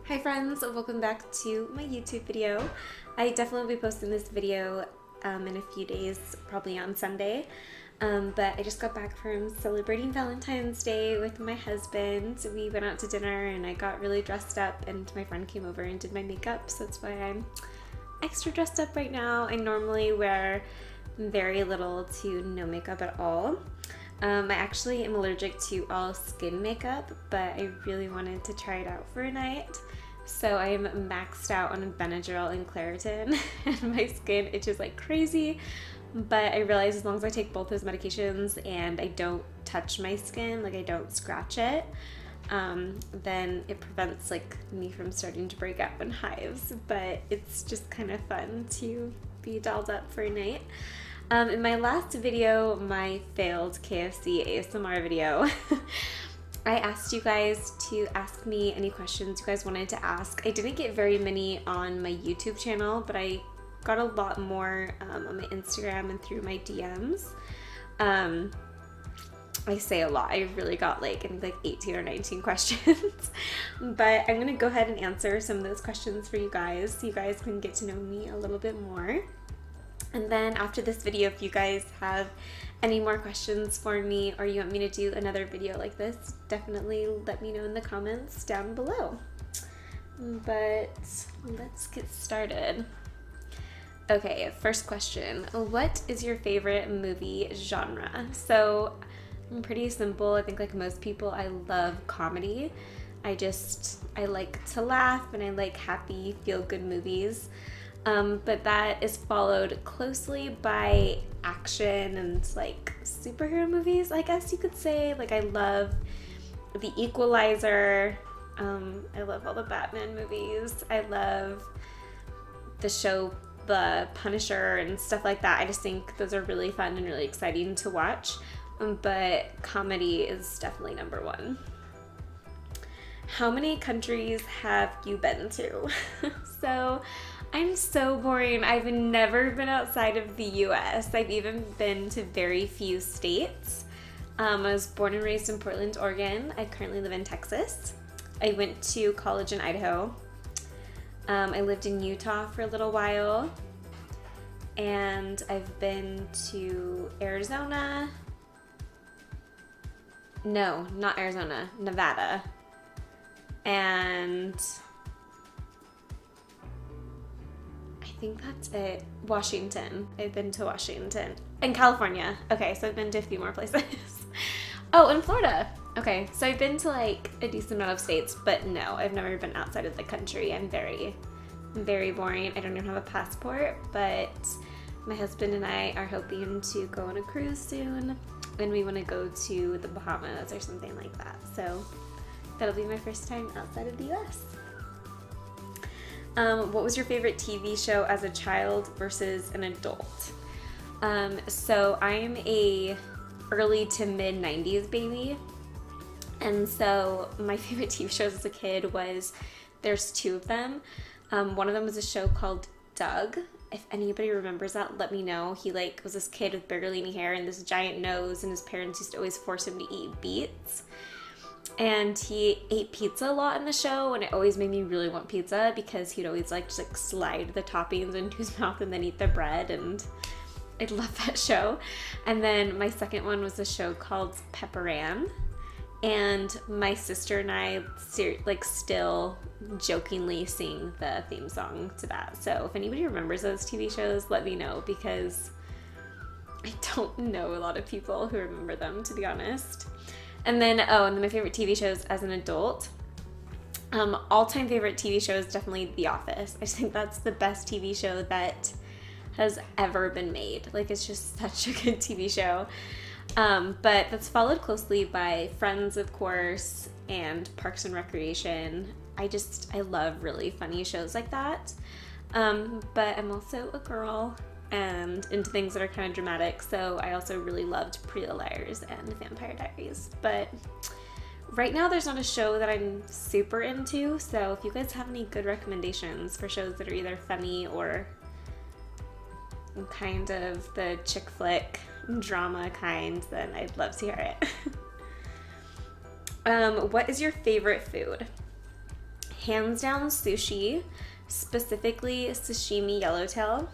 Hi friends, welcome back to my YouTube video. I definitely will be posting this video in a few days, probably on Sunday. But I just got back from celebrating Valentine's Day with my husband. We went out to dinner and I got really dressed up, and my friend came over and did my makeup, so that's why I'm extra dressed up right now. I normally wear very little to no makeup at all. I actually am allergic to all skin makeup, but I really wanted to try it out for a night. So I am maxed out on Benadryl and Claritin, and my skin itches like crazy. But I realize as long as I take both those medications and I don't touch my skin, like I don't scratch it, then it prevents like me from starting to break out in hives. But it's just kind of fun to be dolled up for a night. In my last video, my failed KFC ASMR video, I asked you guys to ask me any questions you guys wanted to ask. I didn't get very many on my YouTube channel, but I got a lot more on my Instagram and through my DMs. I say a lot. I really got I think 18 or 19 questions. But I'm going to go ahead and answer some of those questions for you guys so you guys can get to know me a little bit more. And then after this video, if you guys have any more questions for me or you want me to do another video like this, definitely let me know in the comments down below. But let's get started. Okay, first question. What is your favorite movie genre? So I'm pretty simple. I think like most people, I love comedy. I like to laugh and I like happy, feel-good movies. But that is followed closely by action and like superhero movies, I guess you could say. Like I love The Equalizer. I love all the Batman movies. I love the show The Punisher and stuff like that. I just think those are really fun and really exciting to watch. But comedy is definitely number one. How many countries have you been to? So I'm so boring. I've never been outside of the US. I've even been to very few states. I was born and raised in Portland, Oregon. I currently live in Texas. I went to college in Idaho. I lived in Utah for a little while. And I've been to Arizona. No, not Arizona, Nevada. And I think that's it. Washington. I've been to Washington. And California. Okay, so I've been to a few more places. Oh, and Florida. Okay, so I've been to like a decent amount of states, but no, I've never been outside of the country. I'm very, very boring. I don't even have a passport, but my husband and I are hoping to go on a cruise soon, and we want to go to the Bahamas or something like that. So that'll be my first time outside of the US. What was your favorite TV show as a child versus an adult? So I am a early to mid 90s baby. And so my favorite TV shows as a kid there's two of them. One of them was a show called Doug. If anybody remembers that, let me know. He was this kid with barely any hair and this giant nose, and his parents used to always force him to eat beets. And he ate pizza a lot in the show, and it always made me really want pizza because he'd always just slide the toppings into his mouth and then eat the bread, and I love that show. And then my second one was a show called Pepper Ann, and my sister and I still jokingly sing the theme song to that. So if anybody remembers those TV shows, let me know, because I don't know a lot of people who remember them, to be honest. And then my favorite TV shows as an adult. All-time favorite TV show is definitely The Office. I just think that's the best TV show that has ever been made. It's just such a good TV show. But that's followed closely by Friends, of course, and Parks and Recreation. I love really funny shows like that. But I'm also a girl and into things that are kind of dramatic, so I also really loved Pretty Little Liars and Vampire Diaries. But right now there's not a show that I'm super into, so if you guys have any good recommendations for shows that are either funny or kind of the chick flick drama kind, then I'd love to hear it. What is your favorite food? hands down sushi, specifically sashimi yellowtail.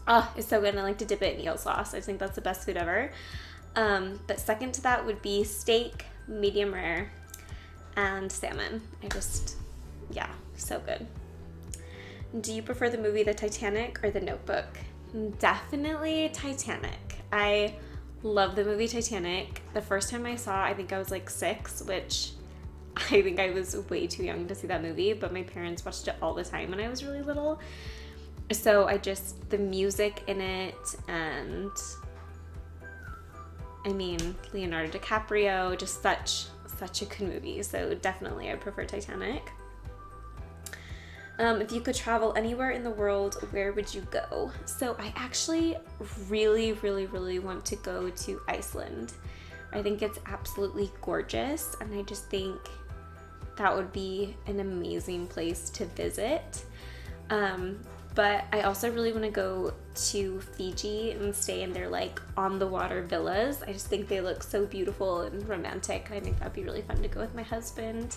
Oh, it's so good, and I like to dip it in eel sauce. I think that's the best food ever. But second to that would be steak, medium rare, and salmon. Yeah, so good. Do you prefer the movie The Titanic or The Notebook? Definitely Titanic. I love the movie Titanic. The first time I saw it, I think I was like 6, which I think I was way too young to see that movie, but my parents watched it all the time when I was really little. So the music in it, and I mean, Leonardo DiCaprio, just such a good movie. So definitely I prefer Titanic. If you could travel anywhere in the world, where would you go? So I actually really, really, really want to go to Iceland. I think it's absolutely gorgeous, and I just think that would be an amazing place to visit. But I also really want to go to Fiji and stay in their like on the water villas. I just think they look so beautiful and romantic. I think that'd be really fun to go with my husband.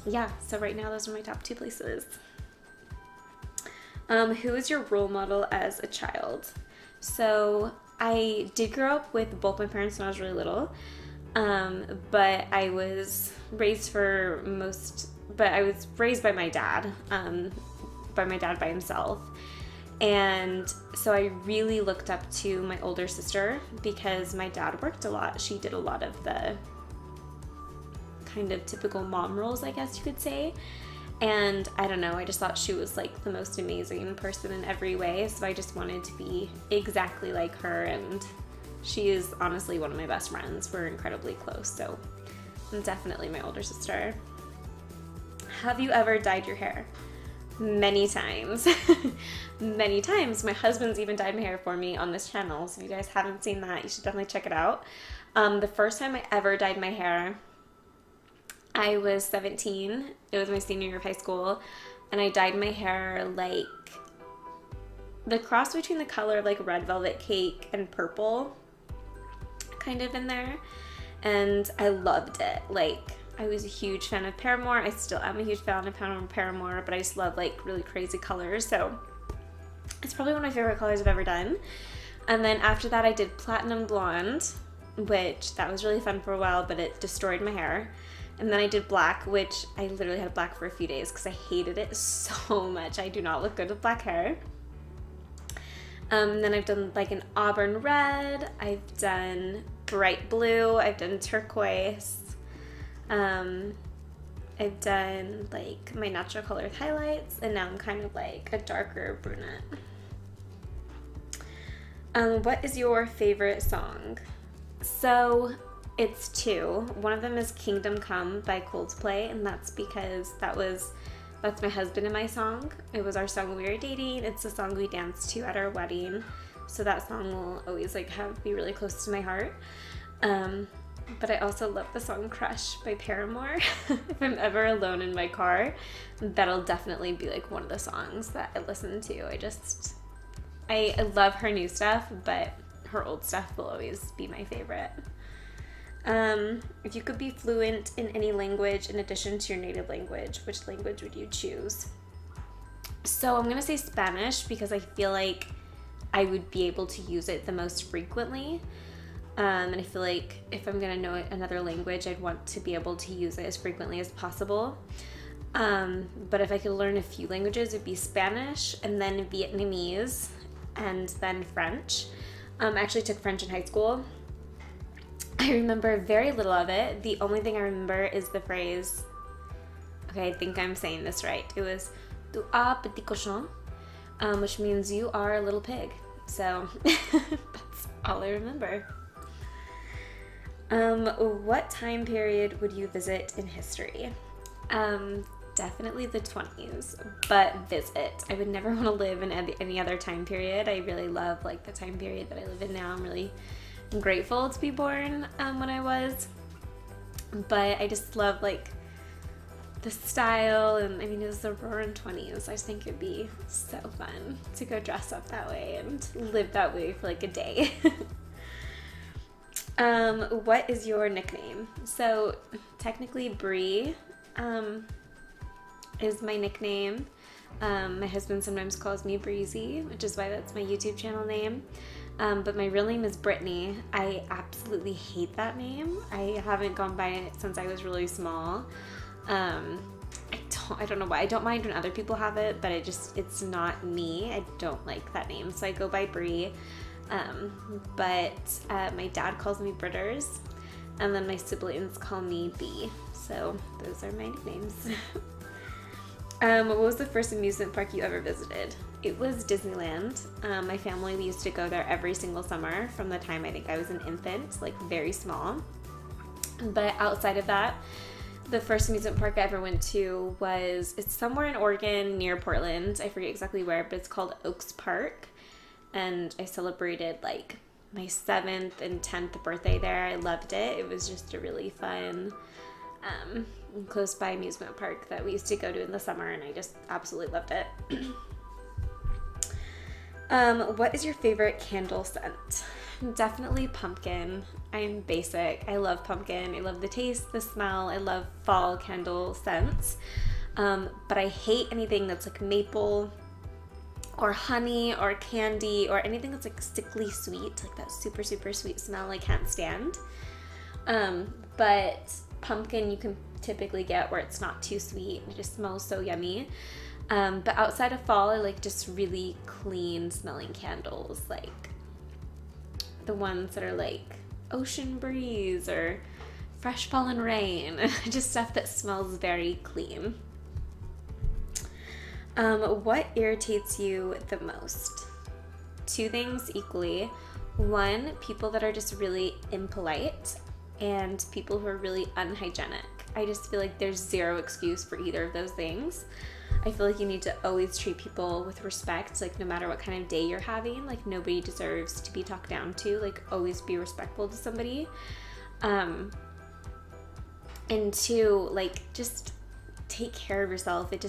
Yeah, so right now those are my top 2 places. Who is your role model as a child? So I did grow up with both my parents when I was really little, but I was raised by my dad, by himself. And so I really looked up to my older sister because my dad worked a lot. She did a lot of the kind of typical mom roles, I guess you could say. And I don't know, I just thought she was like the most amazing person in every way. So I just wanted to be exactly like her. And she is honestly one of my best friends. We're incredibly close. So I'm definitely my older sister. Have you ever dyed your hair? Many times. Many times. My husband's even dyed my hair for me on this channel. So if you guys haven't seen that, you should definitely check it out. The first time I ever dyed my hair, I was 17. It was my senior year of high school. And I dyed my hair like the cross between the color of like red velvet cake and purple kind of in there. And I loved it. Like, I was a huge fan of Paramore. I still am a huge fan of Paramore, but I just love like really crazy colors. So it's probably one of my favorite colors I've ever done. And then after that I did platinum blonde, which that was really fun for a while, but it destroyed my hair. And then I did black, which I literally had black for a few days because I hated it so much. I do not look good with black hair. Then I've done like an auburn red. I've done bright blue. I've done turquoise. I've done like my natural colored highlights, and now I'm kind of like a darker brunette. What is your favorite song? So it's 2. One of them is Kingdom Come by Coldplay, and that's because that's my husband and my song. It was our song when we were dating. It's the song we danced to at our wedding. So that song will always like be really close to my heart. But I also love the song Crush by Paramore. If I'm ever alone in my car, that'll definitely be like one of the songs that I listen to. I love her new stuff, but her old stuff will always be my favorite. If you could be fluent in any language in addition to your native language, which language would you choose? So I'm going to say Spanish because I feel like I would be able to use it the most frequently. And I feel like if I'm going to know another language, I'd want to be able to use it as frequently as possible. But if I could learn a few languages, it'd be Spanish and then Vietnamese and then French. I actually took French in high school. I remember very little of it. The only thing I remember is the phrase, okay, I think I'm saying this right. It was, tu as petit cochon, which means you are a little pig. So that's all I remember. What time period would you visit in history? Definitely the 20s, but visit. I would never want to live in any other time period. I really love like the time period that I live in now. I'm really grateful to be born when I was, but I just love like the style, and I mean it was the roaring 20s. I just think it'd be so fun to go dress up that way and live that way for like a day. What is your nickname? So technically Bree is my nickname. My husband sometimes calls me Breezy, which is why that's my YouTube channel name. But my real name is Brittany. I absolutely hate that name. I haven't gone by it since I was really small. I don't know why. I don't mind when other people have it, but it's not me. I don't like that name. So I go by Bree. But my dad calls me Britters, and then my siblings call me B. So those are my nicknames. What was the first amusement park you ever visited? It was Disneyland. My family, we used to go there every single summer from the time I think I was an infant, like very small. But outside of that, the first amusement park I ever went to it's somewhere in Oregon near Portland. I forget exactly where, but it's called Oaks Park. And I celebrated like my 7th and 10th birthday there. I loved it. It was just a really fun, close by amusement park that we used to go to in the summer, and I just absolutely loved it. What is your favorite candle scent? Definitely pumpkin. I'm basic. I love pumpkin. I love the taste, the smell. I love fall candle scents. But I hate anything that's like maple or honey or candy or anything that's like sickly sweet, like that super, super sweet smell I can't stand. But pumpkin you can typically get where it's not too sweet. It just smells so yummy. But outside of fall, I like just really clean smelling candles, like the ones that are like ocean breeze or fresh fallen rain, just stuff that smells very clean. What irritates you the most? 2 things equally. 1, people that are just really impolite, and people who are really unhygienic. I just feel like there's zero excuse for either of those things. I feel like you need to always treat people with respect, like no matter what kind of day you're having. Like nobody deserves to be talked down to. Like always be respectful to somebody. And 2, like just take care of yourself. It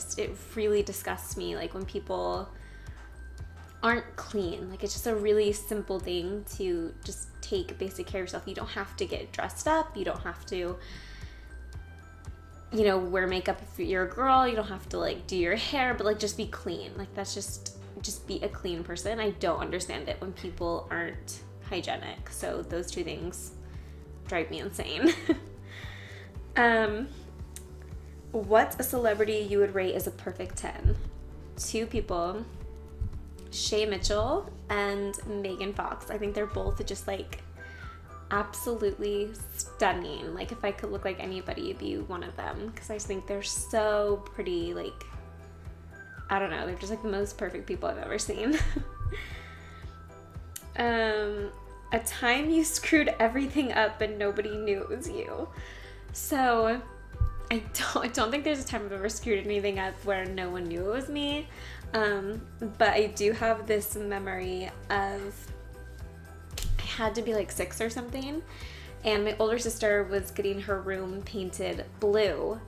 really disgusts me, like when people aren't clean. Like it's just a really simple thing to just take basic care of yourself. You don't have to get dressed up. You don't have to, wear makeup if you're a girl. You don't have to like do your hair, but like just be clean. Like that's just be a clean person. I don't understand it when people aren't hygienic. So those 2 things drive me insane. What's a celebrity you would rate as a perfect 10? 2 people, Shay Mitchell and Megan Fox. I think they're both just like absolutely stunning. Like if I could look like anybody, it'd be one of them, because I just think they're so pretty. Like I don't know, they're just like the most perfect people I've ever seen. A time you screwed everything up and nobody knew it was you. So I don't think there's a time I've ever screwed anything up where no one knew it was me. But I do have this memory of, I had to be like 6 or something, and my older sister was getting her room painted blue,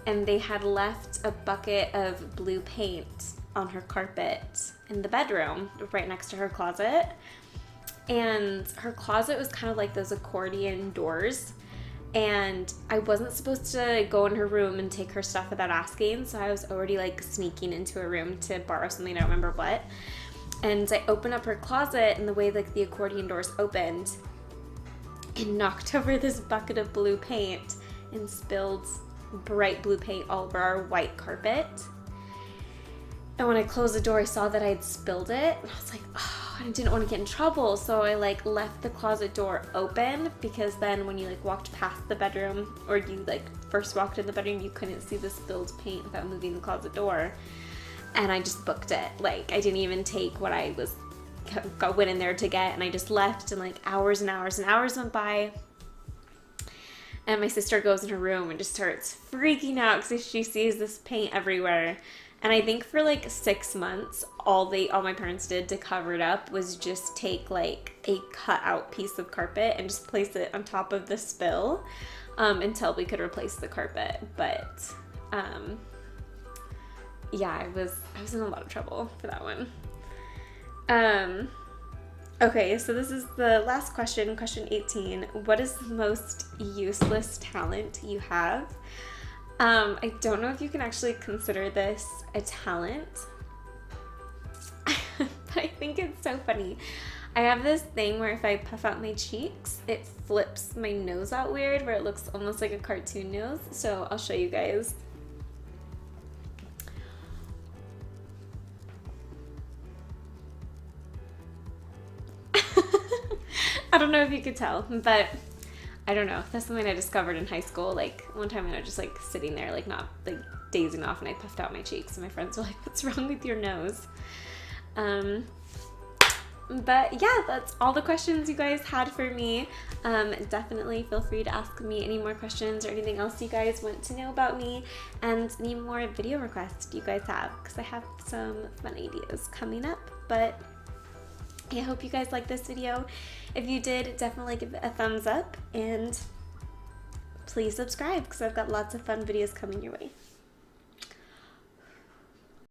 and they had left a bucket of blue paint on her carpet in the bedroom right next to her closet. And her closet was kind of like those accordion doors. And I wasn't supposed to go in her room and take her stuff without asking, so I was already like sneaking into her room to borrow something, I don't remember what. And I opened up her closet, and the way like the accordion doors opened, and knocked over this bucket of blue paint and spilled bright blue paint all over our white carpet. And when I closed the door, I saw that I had spilled it, and I was like, oh, I didn't want to get in trouble, so I like left the closet door open, because then when you like walked past the bedroom, or you like first walked in the bedroom, you couldn't see the spilled paint without moving the closet door. And I just booked it. Like I didn't even take what I went in there to get, and I just left, and like hours and hours and hours went by. And my sister goes in her room and just starts freaking out because she sees this paint everywhere. And I think for like 6 months, all my parents did to cover it up was just take like a cut out piece of carpet and just place it on top of the spill until we could replace the carpet. But yeah, I was in a lot of trouble for that one. Okay, so this is the last question, question 18. What is the most useless talent you have? I don't know if you can actually consider this a talent, but I think it's so funny. I have this thing where if I puff out my cheeks, it flips my nose out weird, where it looks almost like a cartoon nose. So I'll show you guys. I don't know if you could tell, but I don't know. That's something I discovered in high school. Like one time when I was just like sitting there, like not like dazing off, and I puffed out my cheeks, and my friends were like, "What's wrong with your nose?" But yeah, that's all the questions you guys had for me. Definitely feel free to ask me any more questions or anything else you guys want to know about me, and any more video requests you guys have, because I have some fun ideas coming up. But I hope you guys liked this video. If you did, definitely give it a thumbs up, and please subscribe because I've got lots of fun videos coming your way.